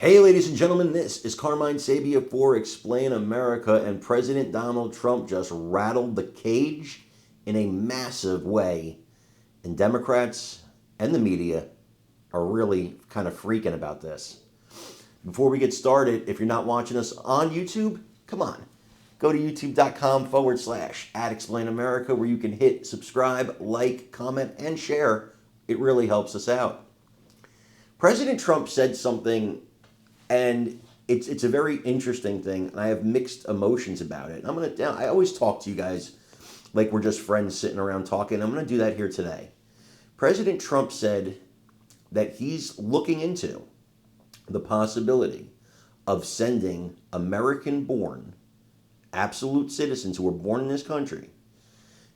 Hey, ladies and gentlemen, this is Carmine Sabia for Explain America, and President Donald Trump just rattled the cage in a massive way. And Democrats and the media are really kind of freaking about this. Before we get started, if you're not watching us on YouTube, come on. Go to youtube.com/@ExplainAmerica where you can hit subscribe, like, comment, and share. It really helps us out. President Trump said something, and it's a very interesting thing, and I have mixed emotions about it. I always talk to you guys like we're just friends sitting around talking. I'm going to do that here today. President Trump said that he's looking into the possibility of sending American-born absolute citizens who were born in this country,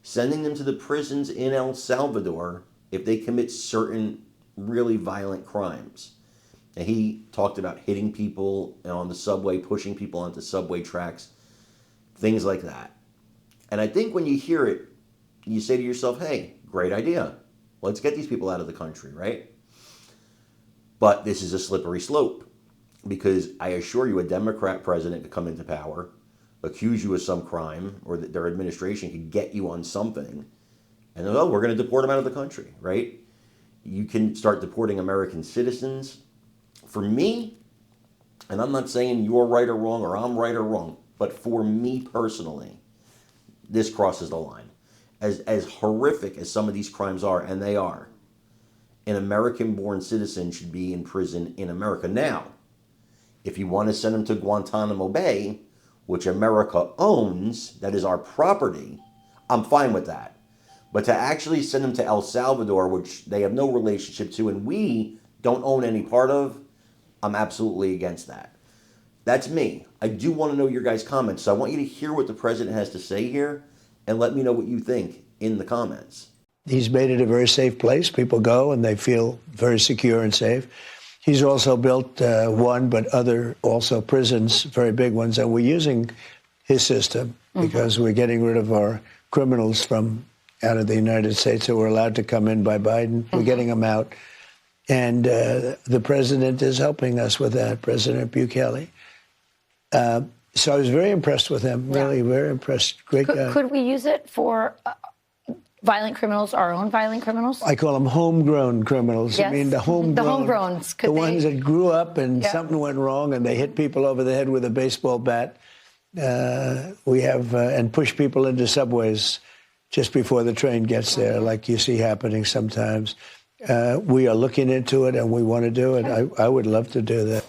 sending them to the prisons in El Salvador if they commit certain really violent crimes. And he talked about hitting people on the subway, pushing people onto subway tracks, things like that. And I think when you hear it, you say to yourself, hey, great idea. Let's get these people out of the country, right? But this is a slippery slope, because I assure you a Democrat president could come into power, accuse you of some crime, or that their administration could get you on something, and then, oh, we're going to deport them out of the country, right? You can start deporting American citizens. For me, and I'm not saying you're right or wrong or I'm right or wrong, but for me personally, this crosses the line. As horrific as some of these crimes are, and they are, an American-born citizen should be in prison in America. Now, if you want to send them to Guantanamo Bay, which America owns, that is our property, I'm fine with that. But to actually send them to El Salvador, which they have no relationship to and we don't own any part of, I'm absolutely against that. That's me. I do want to know your guys' comments, so I want you to hear what the president has to say here and let me know what you think in the comments. He's made it a very safe place. People go and they feel very secure and safe. He's also built one, but other also prisons, very big ones, and we're using his system because we're getting rid of our criminals from out of the United States that were allowed to come in by Biden. We're getting them out. And the president is helping us with that, President Bukele. So I was very impressed with him, really very impressed. Great guy. Could we use it for violent criminals, our own violent criminals? I call them homegrown criminals. Yes. I mean, the homegrowns. The ones that grew up and something went wrong and they hit people over the head with a baseball bat. We have, and push people into subways just before the train gets there, like you see happening sometimes. We are looking into it and we want to do it. I would love to do that.